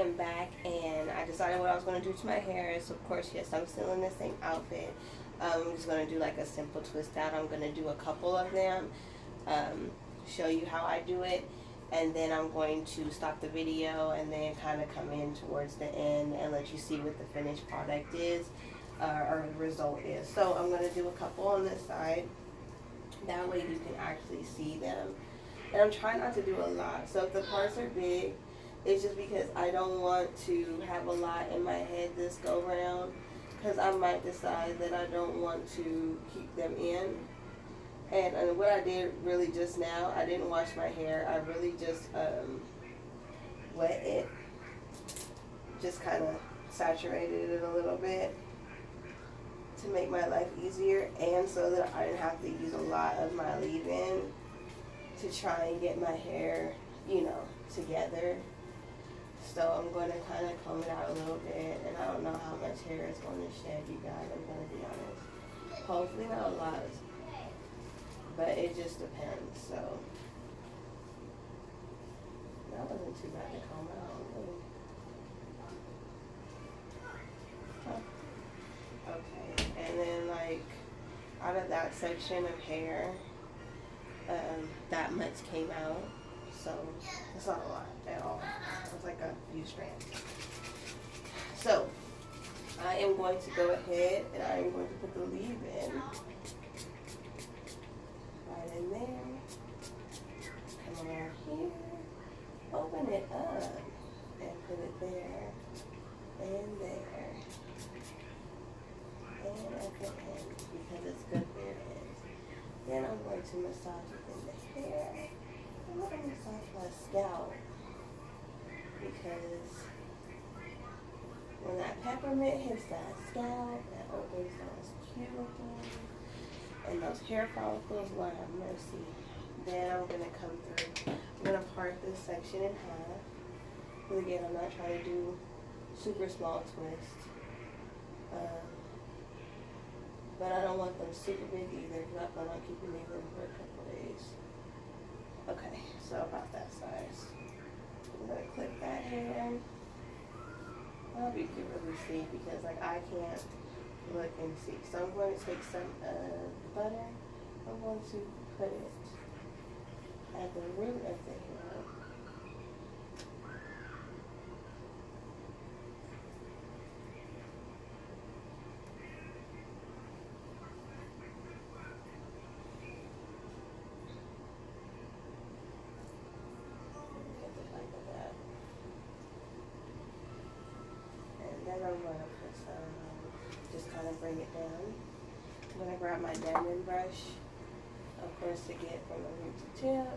am back, and I decided what I was going to do to my hair. So of course, yes, I'm still in the same outfit. I'm just going to do like a simple twist out. I'm going to do a couple of them, show you how I do it, and then I'm going to stop the video and then kind of come in towards the end and let you see what the finished product is, or the result is. So I'm going to do a couple on this side. That way you can actually see them. And I'm trying not to do a lot. So if the parts are big, it's just because I don't want to have a lot in my head this go round, because I might decide that I don't want to keep them in. And what I did really just now, I didn't wash my hair. I really just wet it, just kind of saturated it a little bit to make my life easier, and so that I didn't have to use a lot of my leave-in to try and get my hair, together. So I'm going to kind of comb it out a little bit, and I don't know how much hair it's going to shed, you guys, I'm going to be honest. Hopefully not a lot, but it just depends. So that wasn't too bad to comb out. Huh. Okay, and then like out of that section of hair, that much came out, so it's not a lot at all. It's like a few strands. So I am going to go ahead and I am going to put the leave-in right in there. Come over here, open it up, and put it there, and there, and at the end, because it's good where it is. Then I'm going to massage it in the hair. I'm going to massage my scalp, because when that peppermint hits that scalp, that opens those cuticles and those hair follicles, Lord have mercy. Then I'm going to come through. I'm going to part this section in half. But again, I'm not trying to do super small twists. But I don't want them super big either, because I plan on keeping these in for a couple days. Okay, so about that size. I'm going to clip that hair. I hope you can really see, because like I can't look and see. So I'm going to take some butter. I'm going to put it at the root of the hair. Then I'm going to put some, just kind of bring it down. I'm going to grab my diamond brush, of course, to get from the root to tip.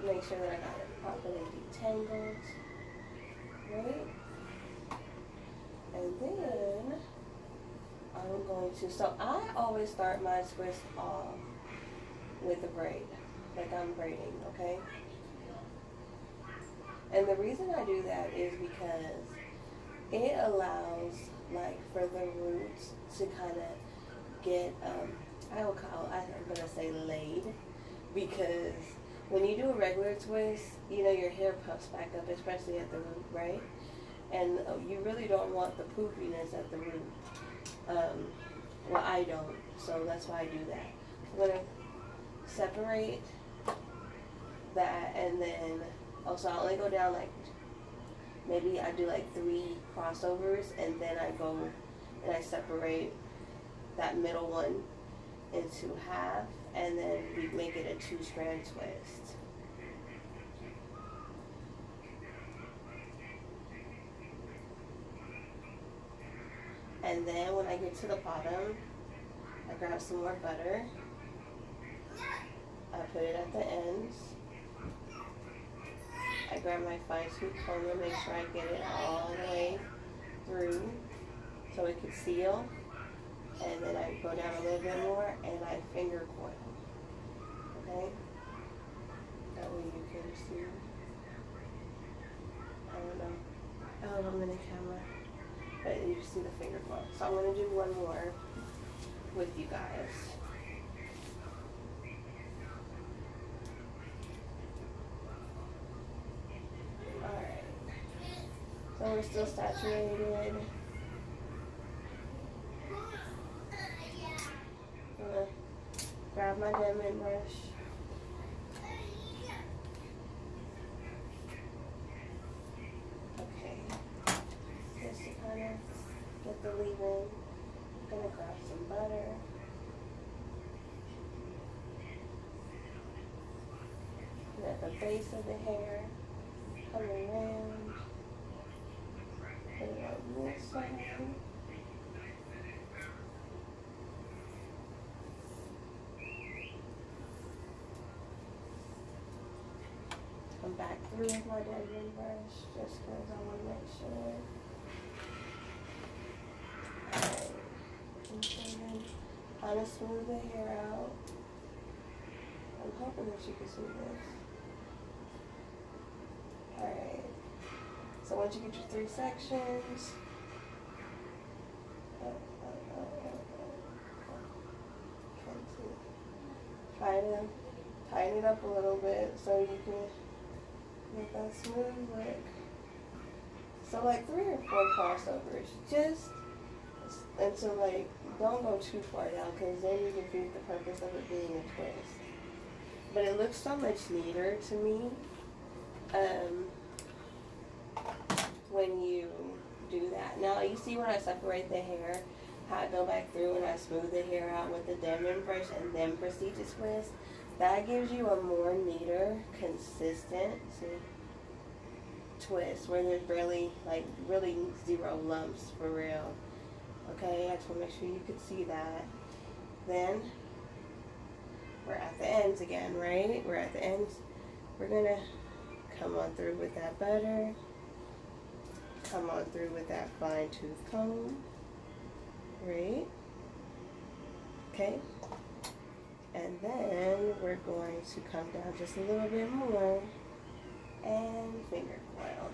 Make sure that I got it properly detangled. Right? And then I'm going to, so I always start my twist off with a braid, like I'm braiding, okay? And the reason I do that is because it allows, like, for the roots to kind of get, I'm going to say laid, because when you do a regular twist, your hair puffs back up, especially at the root, right? And you really don't want the poofiness at the root. Well, I don't, so that's why I do that. I'm going to separate that, and then, also I only go down like, maybe I do like 3 crossovers, and then I go and I separate that middle one into half, and then we make it a 2-strand twist. And then when I get to the bottom, I grab some more butter. I put it at the ends. I grab my fine tooth comb and make sure I get it all the way through so it can seal. And then I go down a little bit more and I finger coil. Okay? That way you can see. I don't know. Oh, I'm in the camera. But you see the finger coil. So I'm going to do one more with you guys. Alright. So we're still saturated. I'm gonna grab my diamond brush. Okay. Just to kind of get the leave-in. I'm gonna grab some butter. And at the base of the hair, come around. Put it on this side. Come back through with my diamond brush just because I want to make sure. Alright. And then kind of smooth the hair out. I'm hoping that you can see this. Alright. So once you get your 3 sections, try to tighten it up a little bit so you can make that smooth look. So like 3 or 4 crossovers, just until like don't go too far down because then you defeat the purpose of it being a twist. But it looks so much neater to me when you do that. Now you see when I separate the hair, how I go back through and I smooth the hair out with the diamond brush and then proceed to twist. That gives you a more neater, consistent twist where there's really 0 lumps for real. Okay, I just want to make sure you could see that. Then we're at the ends again, right? We're at the ends. We're gonna come on through with that butter. Come on through with that fine tooth comb. Right? Okay. And then we're going to come down just a little bit more and finger coil.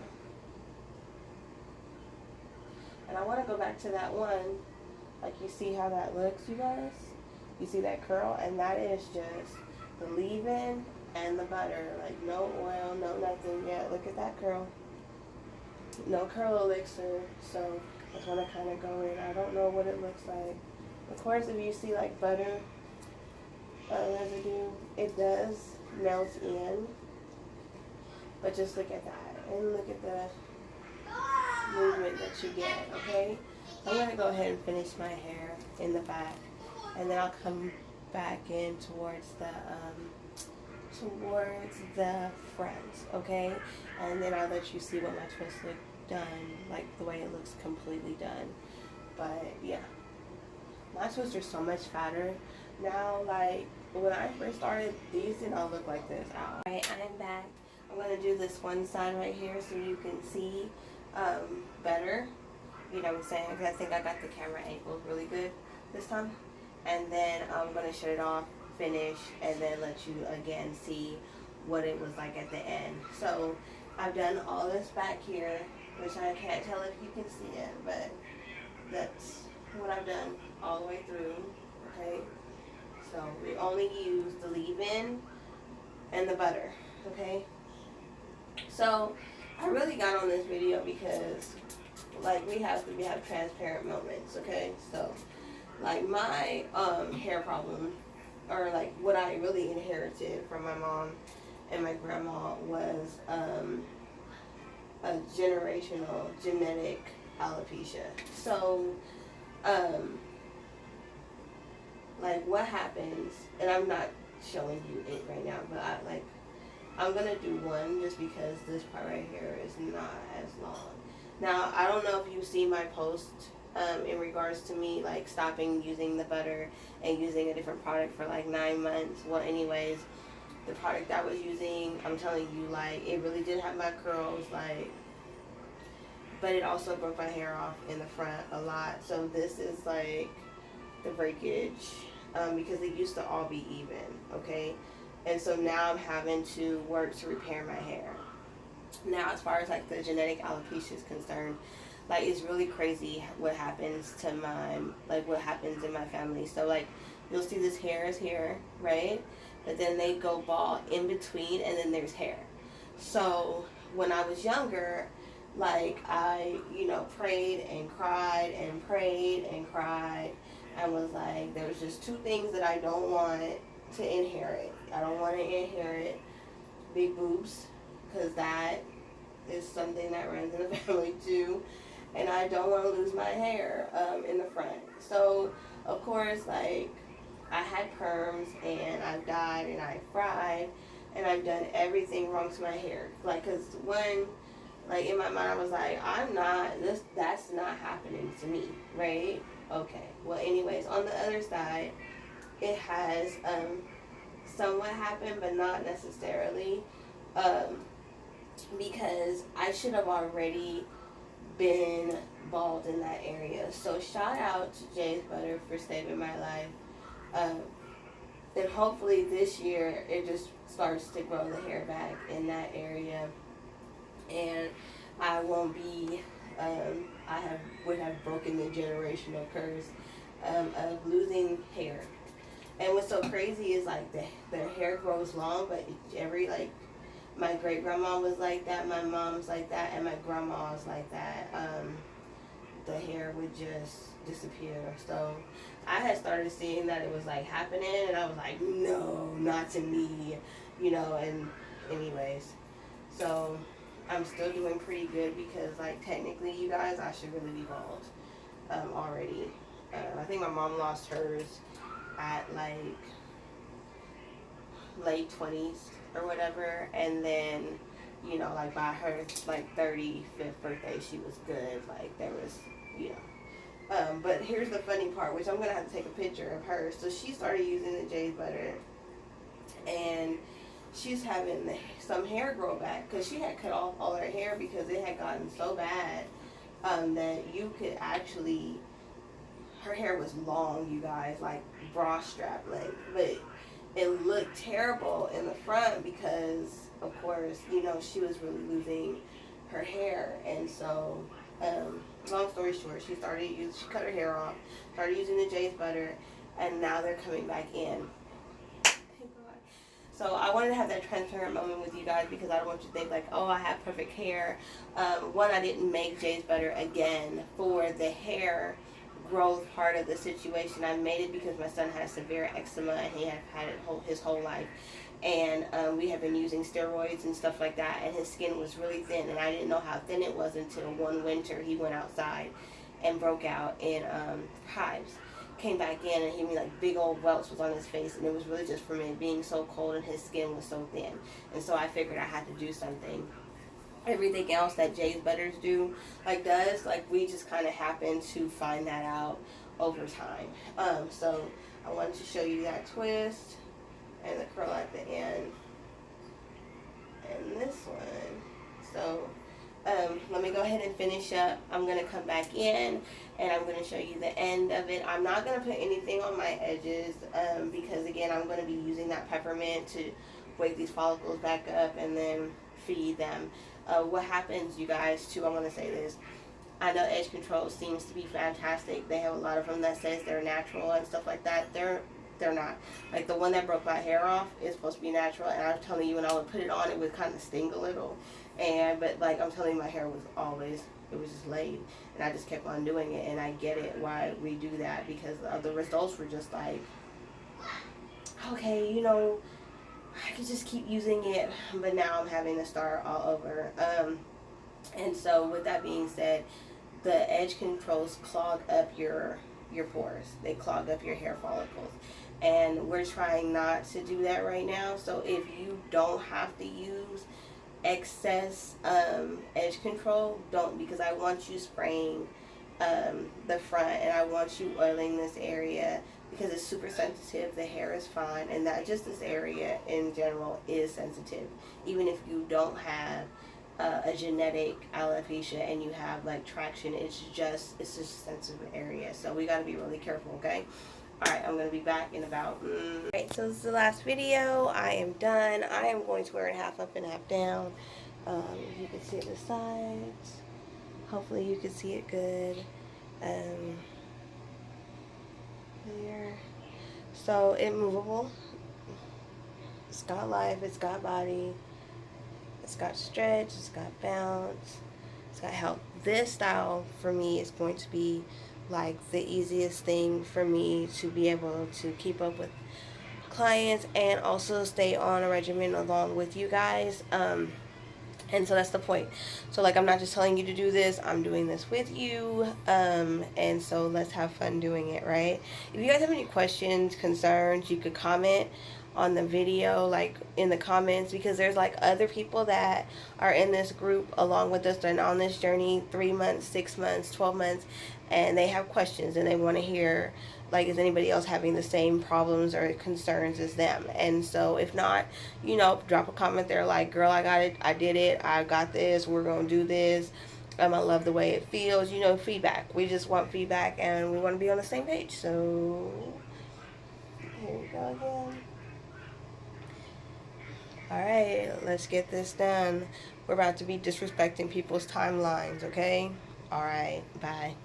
And I want to go back to that one. Like you see how that looks, you guys? You see that curl? And that is just the leave-in and the butter. Like no oil, no nothing yet. Look at that curl. No curl elixir. So I just want to kind of go in. I don't know what it looks like. Of course, if you see like butter residue, it does melt in. But just look at that. And look at the movement that you get, okay? I'm going to go ahead and finish my hair in the back. And then I'll come back in towards the front, okay? And then I'll let you see what my twist look done, like the way it looks completely done. But yeah, my twists are so much fatter now. Like when I first started, these did not look like this. Alright, I'm back. I'm gonna do this one side right here so you can see better. You know what I'm saying? Because I think I got the camera angle really good this time. And then I'm gonna shut it off, finish, and then let you again see what it was like at the end. So I've done all this back here, which I can't tell if you can see it, but that's what I've done all the way through, okay? So we only use the leave-in and the butter, okay? So I really got on this video because like we have transparent moments, okay? So like my hair problem, or like what I really inherited from my mom and my grandma was a generational genetic alopecia. So like what happens, and I'm not showing you it right now, but I'm gonna do one just because this part right here is not as long. Now I don't know if you see my post in regards to me like stopping using the butter and using a different product for like 9 months. Well, anyways, the product I was using, I'm telling you, like it really did have my curls, like, but it also broke my hair off in the front a lot. So this is like the breakage because it used to all be even, okay? And so now I'm having to work to repair my hair. Now as far as like the genetic alopecia is concerned, like it's really crazy what happens to what happens in my family. So like you'll see this hair is here, right? But then they go bald in between and then there's hair. So when I was younger, Like I, prayed and cried and prayed and cried and was like, there's just two things that I don't want to inherit. I don't want to inherit big boobs, because that is something that runs in the family too. And I don't want to lose my hair in the front. So, of course, like, I had perms and I've dyed and I fried and I've done everything wrong to my hair. Like, because one, like, in my mind, I was like, that's not happening to me, right? Okay. Well, anyways, on the other side, it has somewhat happened, but not necessarily. Because I should have already been bald in that area. So shout out to Jay's Butter for saving my life. Um, and hopefully this year it just starts to grow the hair back in that area, and I won't be. Would have broken the generational curse of losing hair. And what's so crazy is like the hair grows long, but every like my great grandma was like that, my mom's like that, and my grandma was like that. The hair would just disappear. So I had started seeing that it was like happening, and I was like, no, not to me, And anyways, so I'm still doing pretty good because like technically, you guys, I should really be bald already. I think my mom lost hers at like late 20s or whatever, and then like by her like 35th birthday she was good. Like there was but here's the funny part, which I'm gonna have to take a picture of her. So she started using the Jay's Butter, and she's having some hair grow back because she had cut off all her hair because it had gotten so bad that you could actually, her hair was long, you guys, like bra strap length, but it looked terrible in the front because, of course, she was really losing her hair. And so, long story short, she cut her hair off, started using the Jay's Butter, and now they're coming back in. So I wanted to have that transparent moment with you guys because I don't want you to think like, oh, I have perfect hair. One, I didn't make Jay's Butter again for the hair growth part of the situation. I made it because my son has severe eczema and he had had it his whole life. And we have been using steroids and stuff like that, and his skin was really thin, and I didn't know how thin it was until one winter he went outside and broke out in hives. Came back in, and he made like big old welts was on his face, and it was really just from it being so cold and his skin was so thin. And so I figured I had to do something. Everything else that Jay's Butters does, we just kind of happen to find that out over time. So I wanted to show you that twist and the curl at the end, and this one. So let me go ahead and finish up. I'm going to come back in and I'm going to show you the end of it. I'm not going to put anything on my edges because, again, I'm going to be using that peppermint to wake these follicles back up and then feed them. What happens, you guys, too, I want to say this. I know Edge Control seems to be fantastic. They have a lot of them that says they're natural and stuff like that. They're not. Like the one that broke my hair off is supposed to be natural, and I'm telling you, when I would put it on, it would kind of sting a little. But like I'm telling you, my hair was just laid, and I just kept on doing it. And I get it why we do that, because the results were just like, okay, I could just keep using it, but now I'm having to start all over. And so with that being said, the Edge Controls clog up your pores. They clog up your hair follicles. And we're trying not to do that right now. So if you don't have to use excess Edge Control, don't, because I want you spraying the front, and I want you oiling this area because it's super sensitive. The hair is fine, and that just this area in general is sensitive. Even if you don't have a genetic alopecia and you have like traction, it's just a sensitive area. So we got to be really careful, okay? Alright, I'm going to be back in about... Alright, so this is the last video. I am done. I am going to wear it half up and half down. You can see the sides. Hopefully you can see it good. There. So, it's movable. It's got life. It's got body. It's got stretch. It's got bounce. It's gonna help. This style for me is going to be like the easiest thing for me to be able to keep up with clients and also stay on a regimen along with you guys. And so that's the point. So like, I'm not just telling you to do this, I'm doing this with you. And so let's have fun doing it, right? If you guys have any questions, concerns, you could comment on the video, like in the comments, because there's like other people that are in this group along with us and on this journey 3 months, 6 months, 12 months, and they have questions and they want to hear, like, is anybody else having the same problems or concerns as them? And so if not, you know, drop a comment there like, girl, I got it, I did it, I got this, we're gonna do this, I love the way it feels, you know, feedback. We just want feedback and we want to be on the same page. So here we go again. Alright, let's get this done. We're about to be disrespecting people's timelines, okay? Alright, bye.